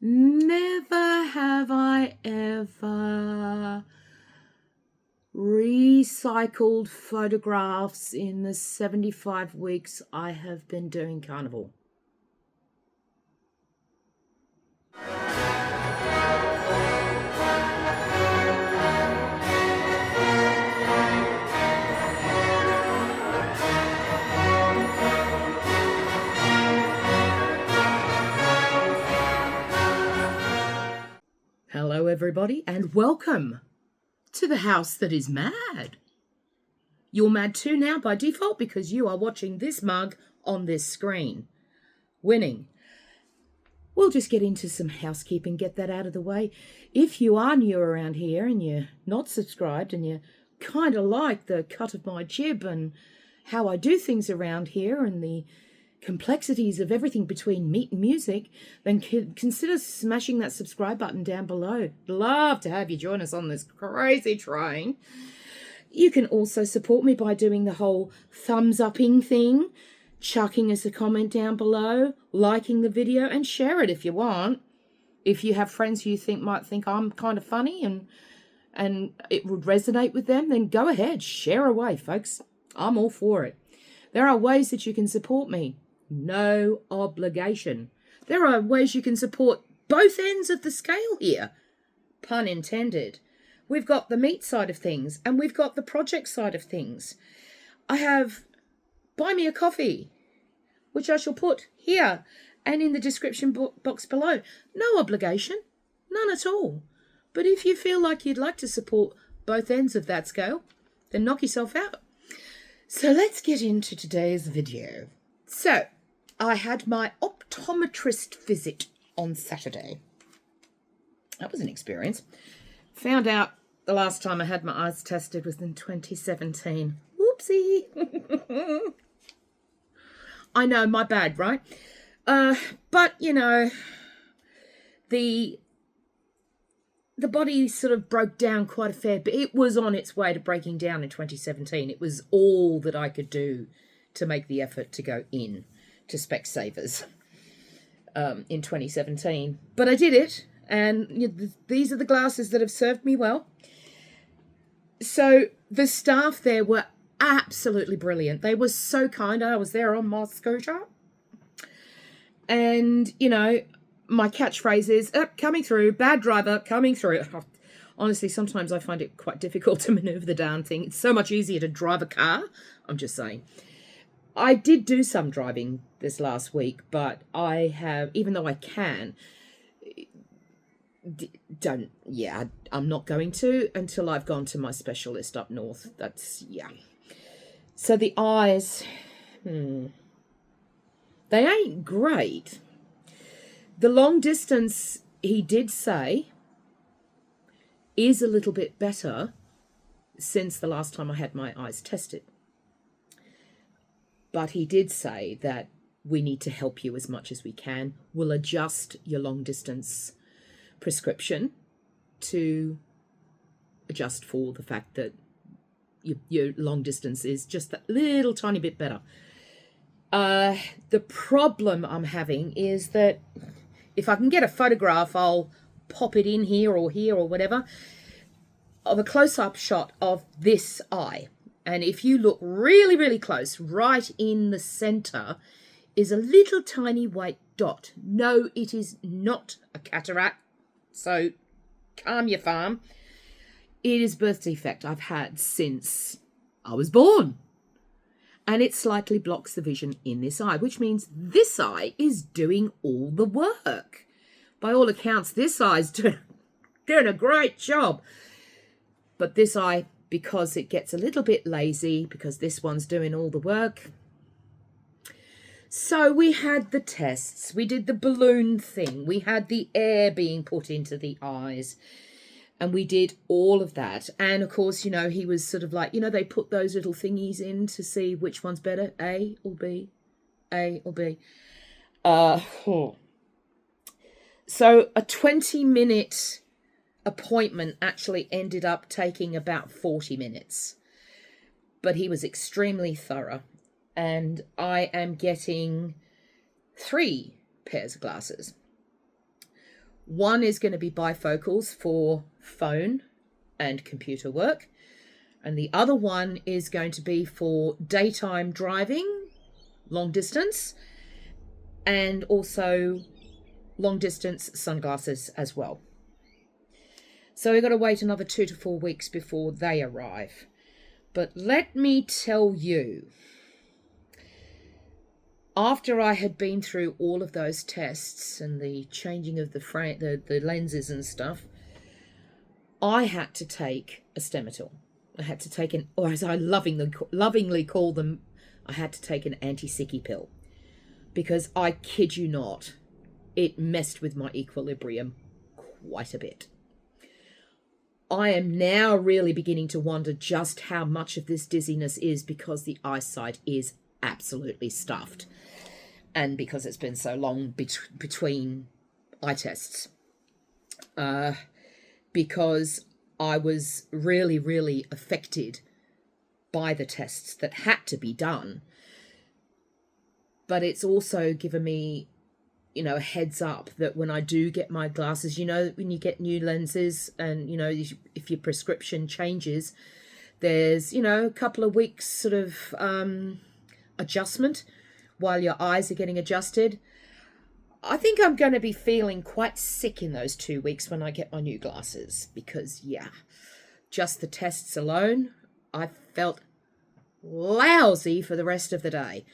Never have I ever recycled photographs in the 75 weeks I have been doing Carnivore. Hello everybody and welcome to the house that is mad. You're mad too now by default because you are watching this mug on this screen. Winning. We'll just get into some housekeeping, get that out of the way. If you are new around here and you're not subscribed and you kind of like the cut of my jib and how I do things around here and the complexities of everything between meat and music, then consider smashing that subscribe button down below. Love to have you join us on this crazy train. You can also support me by doing the whole thumbs upping thing, chucking us a comment down below, liking the video, and share it if you want. If you have friends who you think might think I'm kind of funny and it would resonate with them, then go ahead, share away, folks. I'm all for it. There are ways that you can support me. No obligation. There are ways you can support both ends of the scale here. Pun intended. We've got the meat side of things and we've got the project side of things. I have Buy Me a Coffee, which I shall put here and in the description box below. No obligation, none at all. But if you feel like you'd like to support both ends of that scale, then knock yourself out. So let's get into today's video. So, I had my optometrist visit on Saturday. That was an experience. Found out the last time I had my eyes tested was in 2017. Whoopsie. I know, my bad, right? But, you know, the body sort of broke down quite a fair bit. It was on its way to breaking down in 2017. It was all that I could do to make the effort to go in to Specsavers in 2017. But I did it, and these are the glasses that have served me well. So the staff there were absolutely brilliant. They were so kind. I was there on my scooter. And, you know, my catchphrase is, coming through, bad driver, coming through. Honestly, sometimes I find it quite difficult to maneuver the darn thing. It's so much easier to drive a car. I'm just saying. I did do some driving this last week, but I have, even though I can, I'm not going to until I've gone to my specialist up north. So the eyes, they ain't great. The long distance, he did say, is a little bit better since the last time I had my eyes tested. But he did say that we need to help you as much as we can. We'll adjust your long distance prescription to adjust for the fact that your long distance is just that little tiny bit better. The problem I'm having is that if I can get a photograph, I'll pop it in here or whatever, of a close-up shot of this eye. And if you look really, really close, right in the center is a little tiny white dot. No, it is not a cataract. So calm your farm. It is birth defect I've had since I was born. And it slightly blocks the vision in this eye, which means this eye is doing all the work. By all accounts, this eye's doing a great job. But this eye, because it gets a little bit lazy, because this one's doing all the work. So we had the tests, we did the balloon thing, we had the air being put into the eyes, and we did all of that. And of course, you know, he was sort of like, you know, they put those little thingies in to see which one's better, A or B, A or B. So a 20-minute appointment actually ended up taking about 40 minutes. But he was extremely thorough. And I am getting 3 pairs of glasses. One is going to be bifocals for phone and computer work. And the other one is going to be for daytime driving, long distance, and also long distance sunglasses as well. So we've got to wait another 2 to 4 weeks before they arrive. But let me tell you, after I had been through all of those tests and the changing of the lenses and stuff, I had to take a Stemetil. I had to take or as I lovingly call them, I had to take an anti-sicky pill. Because I kid you not, it messed with my equilibrium quite a bit. I am now really beginning to wonder just how much of this dizziness is because the eyesight is absolutely stuffed. And because it's been so long between eye tests. Because I was really, really affected by the tests that had to be done. But it's also given me, a heads up that when I do get my glasses, when you get new lenses and, if your prescription changes, there's, a couple of weeks sort of adjustment while your eyes are getting adjusted. I think I'm going to be feeling quite sick in those 2 weeks when I get my new glasses because, just the tests alone, I felt lousy for the rest of the day.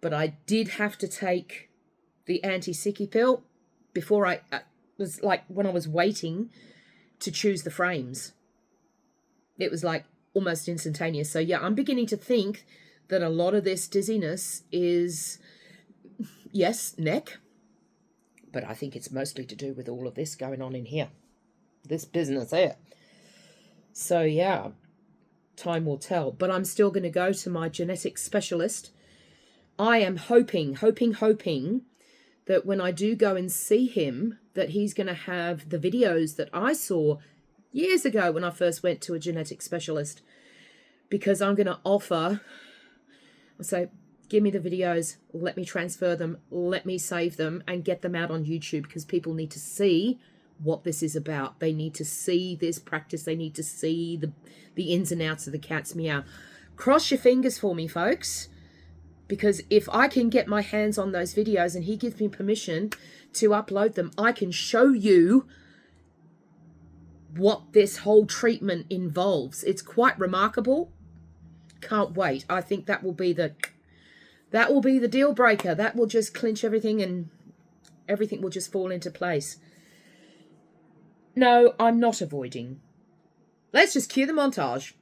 But I did have to take the anti-sicky pill before I was like when I was waiting to choose the frames. It was like almost instantaneous. So I'm beginning to think that a lot of this dizziness is, yes, neck, but I think it's mostly to do with all of this going on in here, this business here. So time will tell. But I'm still going to go to my genetics specialist. I am hoping that when I do go and see him, that he's going to have the videos that I saw years ago when I first went to a genetic specialist, because I'm going to offer, so give me the videos, let me transfer them, let me save them and get them out on YouTube, because people need to see what this is about. They need to see this practice. They need to see the ins and outs of the cat's meow. Cross your fingers for me, folks. Because if I can get my hands on those videos and he gives me permission to upload them, I can show you what this whole treatment involves. It's quite remarkable. Can't wait. I think that will be the deal breaker. That will just clinch everything and everything will just fall into place. No, I'm not avoiding. Let's just cue the montage.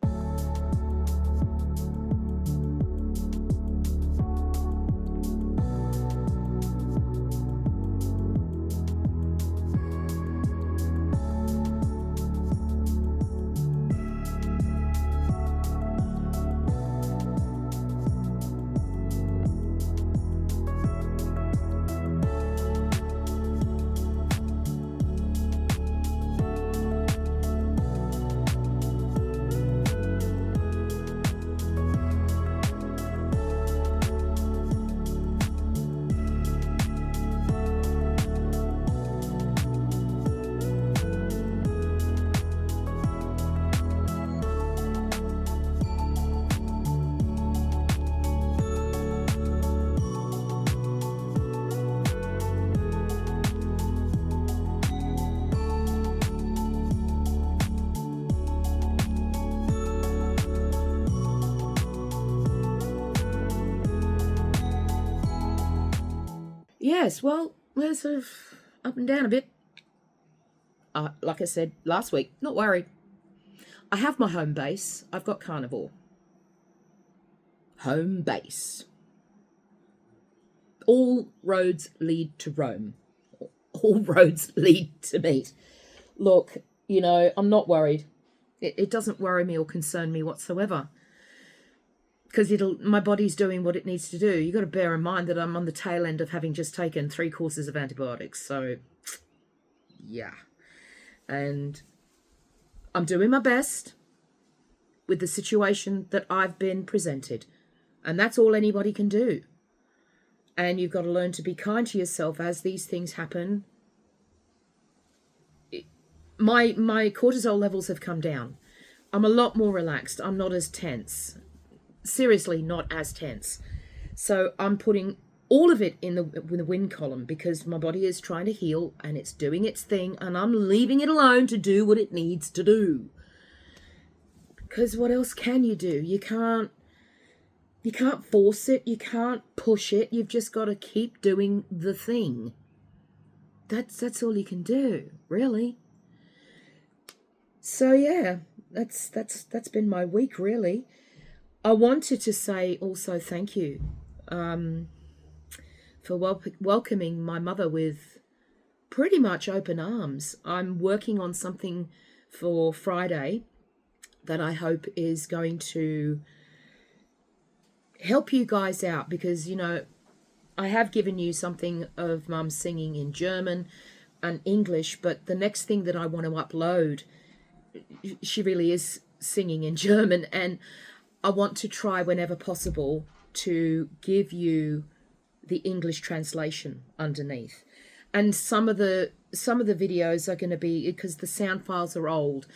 Yes, well, we're sort of up and down a bit. Like I said last week, not worried. I have my home base. I've got Carnivore. Home base. All roads lead to Rome. All roads lead to meat. Look, I'm not worried. It doesn't worry me or concern me whatsoever. Because my body's doing what it needs to do. You've got to bear in mind that I'm on the tail end of having just taken 3 courses of antibiotics. So, and I'm doing my best with the situation that I've been presented. And that's all anybody can do. And you've got to learn to be kind to yourself as these things happen. my cortisol levels have come down. I'm a lot more relaxed. I'm not as tense. Seriously, not as tense. So I'm putting all of it in the win column because my body is trying to heal and it's doing its thing, and I'm leaving it alone to do what it needs to do. Because what else can you do? You can't force it. You can't push it. You've just got to keep doing the thing. That's all you can do, really. So yeah, that's been my week, really. I wanted to say also thank you for welcoming my mother with pretty much open arms. I'm working on something for Friday that I hope is going to help you guys out, because, you know, I have given you something of Mum singing in German and English, but the next thing that I want to upload, she really is singing in German, and I want to try whenever possible to give you the English translation underneath. And some of the videos are going to be, because the sound files are old,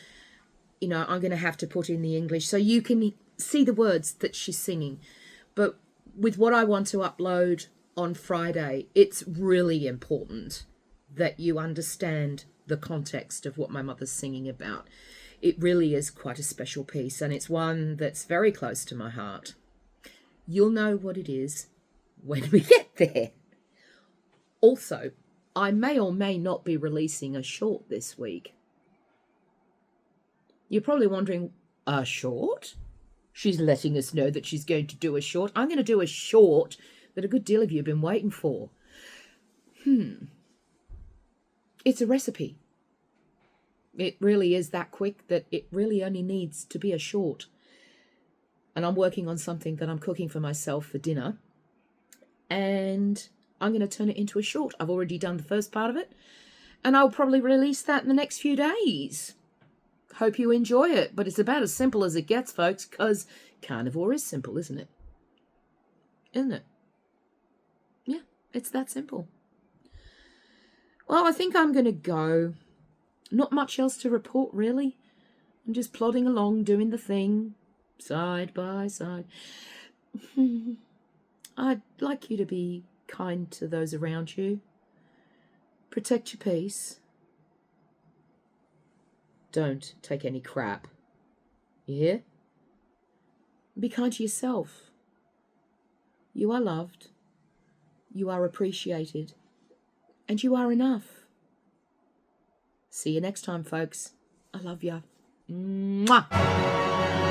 you know, I'm going to have to put in the English so you can see the words that she's singing. But with what I want to upload on Friday, it's really important that you understand the context of what my mother's singing about. It really is quite a special piece, and it's one that's very close to my heart. You'll know what it is when we get there. Also, I may or may not be releasing a short this week. You're probably wondering, a short? She's letting us know that she's going to do a short. I'm going to do a short that a good deal of you have been waiting for. It's a recipe. It really is that quick that it really only needs to be a short. And I'm working on something that I'm cooking for myself for dinner. And I'm going to turn it into a short. I've already done the first part of it. And I'll probably release that in the next few days. Hope you enjoy it. But it's about as simple as it gets, folks, because carnivore is simple, isn't it? Isn't it? Yeah, it's that simple. Well, I think I'm going to go. Not much else to report, really. I'm just plodding along, doing the thing, side by side. I'd like you to be kind to those around you. Protect your peace. Don't take any crap. You hear? Be kind to yourself. You are loved. You are appreciated. And you are enough. See you next time, folks. I love ya. Mwah!